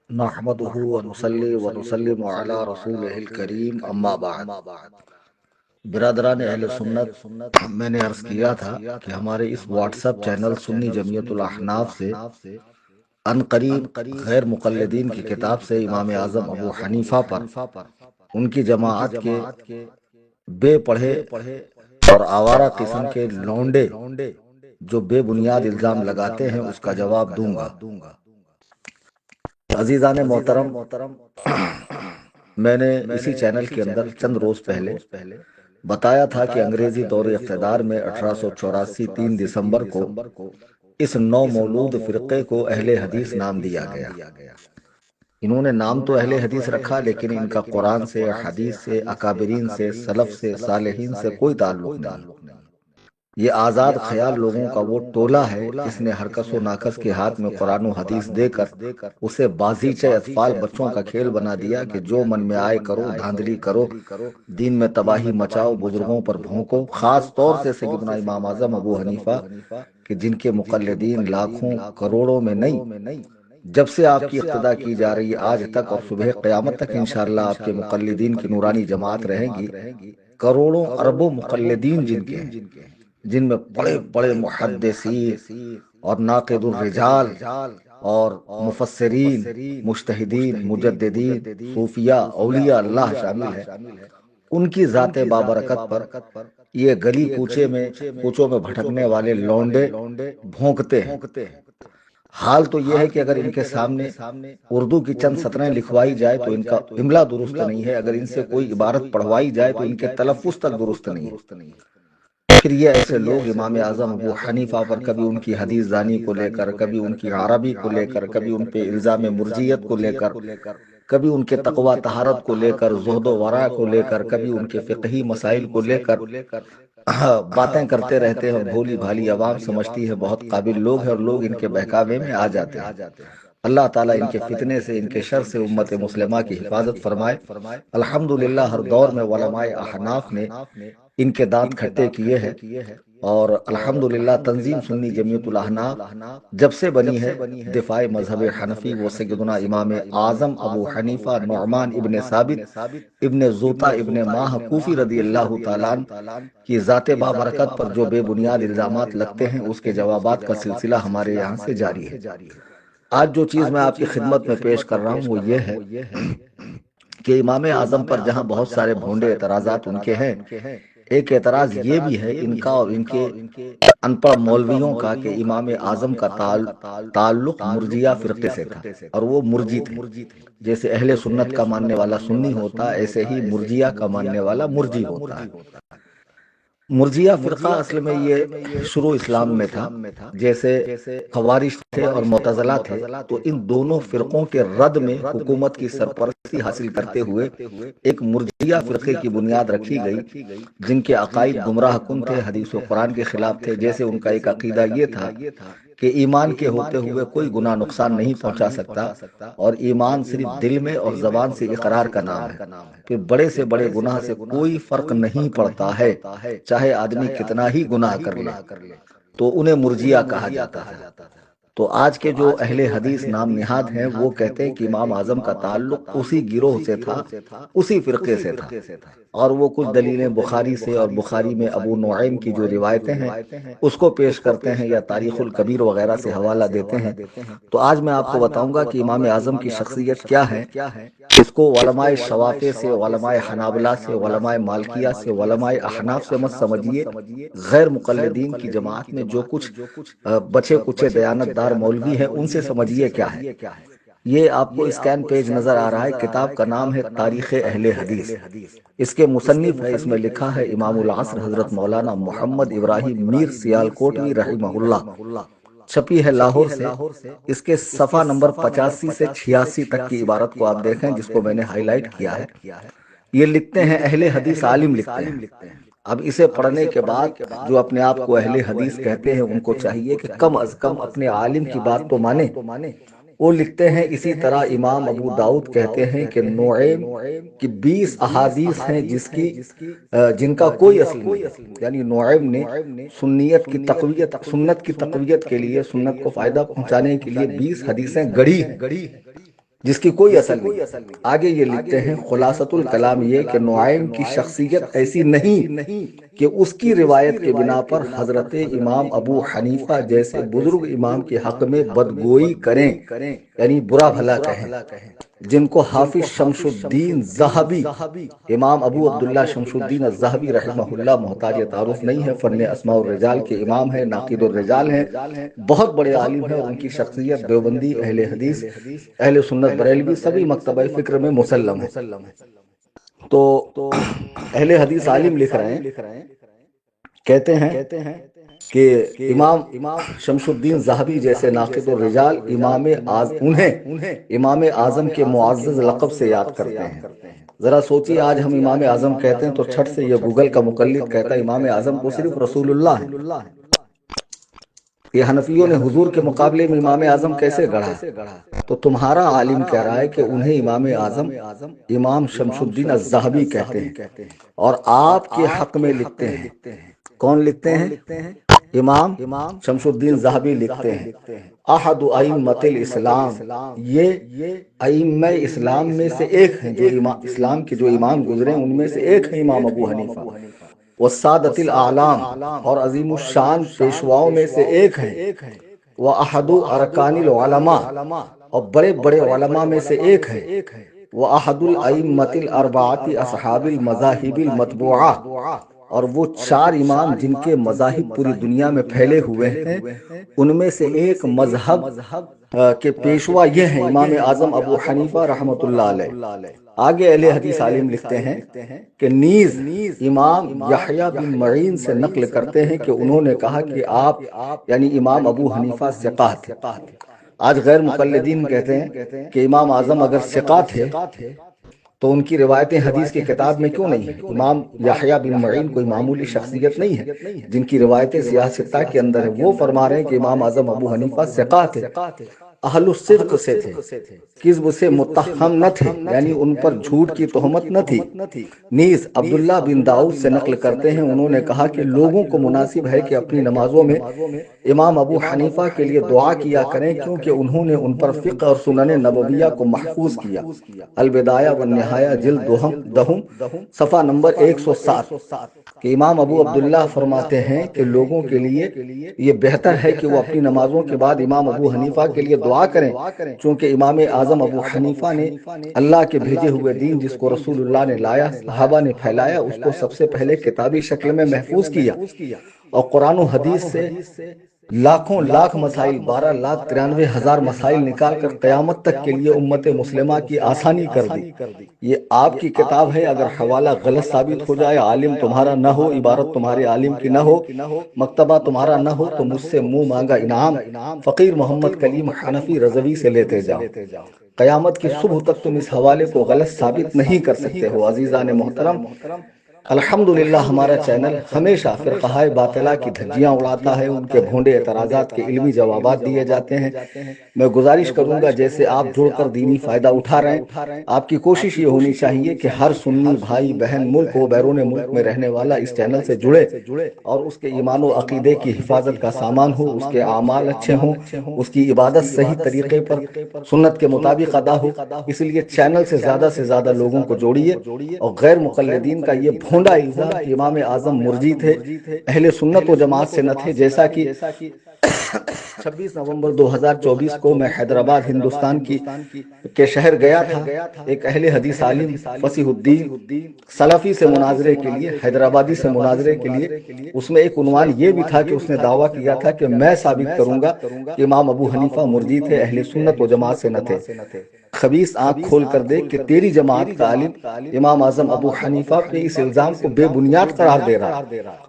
نحمده ونصلي ونسلم على رسوله الکریم اما بعد۔ برادران اہل سنت، میں نے عرض کیا تھا کہ ہمارے اس واٹس ایپ چینل سنی جمعیت الاحناف سے ان قریب غیر مقلدین کی کتاب سے امام اعظم ابو حنیفہ پر ان کی جماعت کے بے پڑھے اور آوارہ قسم کے لونڈے جو بے بنیاد الزام لگاتے ہیں اس کا جواب دوں گا۔ عزیزان محترم، میں نے اسی چینل کے اندر چند روز پہلے بتایا تھا کہ انگریزی دور اقتدار میں 1884 3 دسمبر کو اس نو مولود فرقے کو اہل حدیث نام دیا گیا۔ انہوں نے نام تو اہل حدیث رکھا، لیکن ان کا قرآن سے، حدیث سے، اکابرین سے، سلف سے، صالحین سے کوئی تعلق نہیں۔ یہ آزاد خیال لوگوں کا وہ ٹولہ ہے جس نے ہر کس و ناکس کے ہاتھ میں قرآن و حدیث دے کر اسے بازیچہ اطفال بچوں کا کھیل بنا دیا کہ جو من میں آئے کرو، دھاندلی کرو، دین میں تباہی مچاؤ، بزرگوں پر بھونکو۔ خاص طور سے سیدنا امام اعظم ابو حنیفہ کہ جن کے مقلدین لاکھوں کروڑوں میں نہیں، جب سے آپ کی اقتدا کی جا رہی ہے آج تک اور صبح قیامت تک انشاءاللہ آپ کے مقلدین کی نورانی جماعت رہے گی۔ کروڑوں اربوں مقلدین جن میں بڑے بڑے محدثین اور ناقد الرجال اور مفسرین، مجتہدین، مجددین، صوفیاء، اولیاء اللہ شامل ہے، ان کی ذات بابرکت پر یہ گلی کوچوں میں بھٹکنے والے لونڈے بھونکتے ہیں۔ حال تو یہ ہے کہ اگر ان کے سامنے اردو کی چند سطریں لکھوائی جائے تو ان کا املا درست نہیں ہے، اگر ان سے کوئی عبارت پڑھوائی جائے تو ان کے تلفظ تک درست نہیں ہے۔ پھر یہ ایسے لوگ امام اعظم ابو حنیفہ پر کبھی ان کی حدیث دانی کو لے کر، کبھی ان کی عربی کو لے کر، کبھی ان پہ الزام مرجیت کو لے کر، کبھی ان کے تقوی طہارت کو لے کر، زہد و ورع کو لے کر، کبھی ان کے فقہی مسائل کو لے کر باتیں کرتے رہتے ہیں اور بھولی بھالی عوام سمجھتی ہے بہت قابل لوگ ہیں اور لوگ ان کے بہکاوے میں آ جاتے ہیں۔ اللہ تعالیٰ ان کے فتنے سے، ان کے شر سے امت مسلمہ کی حفاظت فرمائے۔ الحمدللہ ہر دور میں علماء احناف نے ان کے دانت کھٹے کیے ہیں، اور الحمدللہ تنظیم سنی جمعیت الاحناف جب سے بنی ہے دفاع مذہب حنفی وہ سیدنا امام اعظم ابو حنیفہ نعمان ابن ثابت ابن زوطا ابن ماہ کوفی رضی اللہ تعالیٰ عنہ کی ذات بابرکت پر جو بے بنیاد الزامات لگتے ہیں اس کے جوابات کا سلسلہ ہمارے یہاں سے جاری ہے۔ آج جو چیز میں آپ کی خدمت میں پیش کر رہا ہوں وہ یہ ہے کہ امام اعظم پر جہاں بہت سارے بھونڈے اعتراضات ان کے ہیں، ایک اعتراض یہ بھی ہے ان کا اور ان کے ان پڑھ مولویوں کا کہ امام اعظم کا تعلق مرجیہ فرقے سے تھا اور وہ مرجی تھے۔ جیسے اہل سنت کا ماننے والا سنی ہوتا ایسے ہی مرجیہ کا ماننے والا مرجی ہوتا ہے۔ مرجیہ فرقہ اصل میں یہ شروع اسلام میں تھا، جیسے خوارج تھے اور معتزلہ تھے، تو ان دونوں فرقوں کے رد میں حکومت کی سرپرستی حاصل کرتے ہوئے ایک مرجیہ فرقے کی بنیاد رکھی گئی، جن کے عقائد گمراہ کن تھے، حدیث و قرآن کے خلاف تھے۔ جیسے ان کا ایک عقیدہ یہ تھا کہ ایمان کے ہوتے ہوئے کوئی گناہ نقصان نہیں پہنچا سکتا، اور ایمان صرف دل میں اور زبان سے اقرار کا نام ہے۔ پھر بڑے سے بڑے گناہ سے کوئی فرق نہیں پڑتا ہے، چاہے آدمی کتنا ہی گناہ کر لے، تو انہیں مرجیہ کہا جاتا تھا۔ تو آج کے جو اہل حدیث نام نہاد ہیں وہ کہتے ہیں کہ امام اعظم کا تعلق اسی گروہ سے تھا، اسی فرقے سے تھا، اور وہ کچھ دلیلیں بخاری سے اور بخاری میں ابو نعیم کی جو روایتیں ہیں اس کو پیش کرتے ہیں یا تاریخ الکبیر وغیرہ سے حوالہ دیتے ہیں۔ تو آج میں آپ کو بتاؤں گا کہ امام اعظم کی شخصیت کیا ہے۔ اس کو علماء شوافع سے، علماء حنابلہ سے، علماء مالکیہ سے، علماء احناف سے مت سمجھیے، غیر مقلدین کی جماعت میں جو کچھ بچے کچے دیانت دار مولوی ہیں ان سے سمجھیے کیا ہے۔ یہ آپ کو اسکین پیج نظر آ رہا ہے، کتاب کا نام ہے تاریخ اہل حدیث۔ اس کے مصنف ہے، اس میں لکھا ہے امام العصر حضرت مولانا محمد ابراہیم میر سیالکوٹوی رحمہ اللہ، چھپی ہے لاہور سے۔ اس کے صفحہ نمبر 85 سے 86 تک کی عبارت کو آپ دیکھیں جس کو میں نے ہائی لائٹ کیا ہے۔ یہ لکھتے ہیں اہل حدیث عالم لکھتے ہیں۔ اب اسے پڑھنے کے بعد جو اپنے آپ کو اہل حدیث کہتے ہیں ان کو چاہیے کہ کم از کم اپنے عالم کی بات تو مانیں۔ وہ لکھتے ہیں اسی طرح امام ابو داؤد کہتے ہیں کہ نعیم کی 20 احادیث ہیں جن کا کوئی اصل نہیں، یعنی نعیم نے سنیت کی تقویت، سنت کی تقویت کے لیے، سنت کو فائدہ پہنچانے کے لیے 20 حدیثیں گڑھی ہیں۔ جس کی کوئی اصل نہیں۔ آگے یہ لکھتے ہیں خلاصۃ الکلام یہ کہ نعیم کی شخصیت ایسی نہیں کہ اس کی روایت کے بنا پر حضرت امام ابو حنیفہ جیسے بزرگ امام کے حق میں بدگوئی کریں، یعنی برا بھلا کہیں، جن کو حافظ شمس الدین ذہبی، امام ابو عبداللہ شمس الدین الذہبی رحمہ اللہ، محتاج تعارف نہیں ہے، فن اسماء الرجال کے امام ہیں، ناقد الرجال ہیں، بہت بڑے عالم ہیں، اور ان کی شخصیت دیوبندی، اہل حدیث، اہل سنت بریلوی سبھی مکتبہ فکر میں مسلم ہے۔ تو اہل حدیث عالم لکھ رہے ہیں، کہتے ہیں کہ امام شمس الدین ذہبی جیسے ناقد الرجال انہیں امام اعظم کے معزز لقب سے یاد کرتے ہیں۔ ذرا سوچیے، آج ہم امام اعظم کہتے ہیں تو چھٹ سے یہ گوگل کا مقلد کہتا ہے امام اعظم کو صرف رسول اللہ ہے۔ یہ حنفیوں نے حضور کے مقابلے میں امام اعظم کیسے گڑھا؟ تو تمہارا عالم کہہ رہا ہے کہ انہیں امام اعظم امام شمس الدین الذہبی کہتے ہیں، اور آپ کے حق میں لکھتے ہیں۔ کون لکھتے ہیں؟ امام شمس الدین ذہبی لکھتے ہیں احد ائمۃ الاسلام، یہ ائمہ اسلام میں سے ایک ہیں، جو اسلام کے جو امام گزرے ان میں سے ایک ہیں امام ابو حنیفہ، والسادۃ الاعلام، اور عظیم الشان پیشواؤں میں سے ایک ہیں، واحد ارکان العلماء، اور بڑے بڑے علماء میں سے ایک ہیں، واحد الائمۃ الاربعۃ اصحاب المذاہب المتبوعہ، اور وہ چار امام جن کے مذاہب پوری دنیا میں پھیلے ہوئے ہیں، ان میں سے ایک مذہب کے پیشوا یہ ہیں امام اعظم ابو حنیفہ رحمۃ اللہ علیہ۔ آگے اہل حدیث عالم لکھتے ہیں کہ نیز امام یحییٰ بن معین سے نقل کرتے ہیں کہ انہوں نے کہا کہ آپ یعنی امام ابو حنیفہ ثقہ تھے۔ آج غیر مقلدین کہتے ہیں کہ امام اعظم اگر ثقہ تھے تو ان کی روایتیں حدیث کی کتاب میں کیوں نہیں ہیں؟ امام یحییٰ بن معین کوئی معمولی شخصیت نہیں ہے جن کی روایتیں سیاہ ستہ کے اندر ہیں۔ وہ فرما رہے ہیں کہ امام اعظم ابو حنیفہ ثقہ تھے، اہل الصدق سے تھے، کذب سے متہم نہ تھے، یعنی ان پر جھوٹ کی تہمت نہ تھی۔ نیز عبداللہ بن داؤد سے نقل کرتے ہیں، انہوں نے کہا کہ لوگوں کو مناسب ہے کہ اپنی نمازوں میں امام ابو حنیفہ کے لیے دعا کیا کریں، کیونکہ انہوں نے ان پر فقہ اور سنن نبویہ کو محفوظ کیا۔ البدایہ والنہایہ جلد دہم صفحہ نمبر 107 کہ امام ابو عبداللہ فرماتے ہیں کہ لوگوں کے لیے یہ بہتر ہے کہ وہ اپنی نمازوں کے بعد امام ابو حنیفہ کے لیے دعا کریں، چونکہ امام اعظم ابو حنیفہ نے اللہ کے بھیجے ہوئے دین جس کو رسول اللہ نے لایا، صحابہ نے پھیلایا، اس کو سب سے پہلے کتابی شکل میں محفوظ کیا، اور قرآن و حدیث سے لاکھوں لاکھ مسائل، 12,93,000 مسائل نکال کر قیامت تک کے لیے امت مسلمہ کی آسانی کر دی۔ یہ آپ کی کتاب ہے، اگر حوالہ غلط ثابت ہو جائے، عالم تمہارا نہ ہو، عبارت تمہارے عالم کی نہ ہو، مکتبہ تمہارا نہ ہو، تو مجھ سے منہ مانگا انعام فقیر محمد کلیم حنفی رضوی سے لیتے جاؤ۔ قیامت کی صبح تک تم اس حوالے کو غلط ثابت نہیں کر سکتے ہو۔ عزیزان محترم، الحمدللہ ہمارا چینل ہمیشہ فرقہ باطلہ کی دھجیاں اڑاتا ہے، ان کے بھونڈے اعتراضات کے علمی جوابات دیے جاتے ہیں۔ میں گزارش کروں گا جیسے آپ جڑ کر دینی فائدہ اٹھا رہے ہیں، آپ کی کوشش یہ ہونی چاہیے کہ ہر سنی بھائی بہن ملک و بیرون ملک میں رہنے والا اس چینل سے جڑے اور اس کے ایمان و عقیدے کی حفاظت کا سامان ہو، اس کے اعمال اچھے ہوں، اس کی عبادت صحیح طریقے پر سنت کے مطابق ادا ہو۔ اس لیے چینل سے زیادہ لوگوں کو جوڑیے، اور غیر مقلدین کا یہ بھونڈا الزام کہ امام اعظم مرجی تھے، اہل سنت و جماعت سے نہ تھے، جیسا کہ 26 نومبر 2024 کو میں حیدرآباد ہندوستان کے شہر گیا تھا، ایک اہل حدیث عالم فصیح الدین سلفی سے مناظرے کے لیے، حیدرآبادی سے مناظرے کے لیے۔ اس میں ایک عنوان یہ بھی تھا کہ اس نے دعویٰ کیا تھا کہ میں ثابت کروں گا کہ امام ابو حنیفہ مرجی تھے، اہل سنت و جماعت سے نہ تھے۔ خبیث آنکھ کھول کر دیکھ کہ تیری جماعت کا عالم امام اعظم ابو حنیفہ کے اس الزام کو بے بنیاد قرار دے رہا،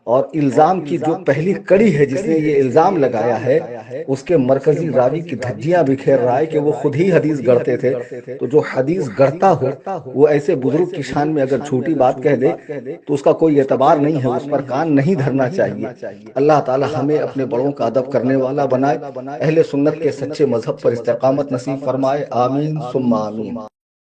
اور الزام کی جو پہلی کڑی ہے جس نے یہ الزام لگایا ہے، اس کے مرکزی راوی کی دھجیاں بکھیر رہا ہے کہ وہ خود ہی حدیث گڑھتے تھے۔ تو جو حدیث گڑھتا ہو وہ ایسے بزرگ کی شان میں اگر جھوٹی بات کہہ دے تو اس کا کوئی اعتبار نہیں ہے، اس پر کان نہیں دھرنا چاہیے۔ اللہ تعالی ہمیں اپنے بڑوں کا ادب کرنے والا بنائے، اہل سنت کے سچے مذہب پر استقامت نصیب فرمائے، آمین ثم آمین۔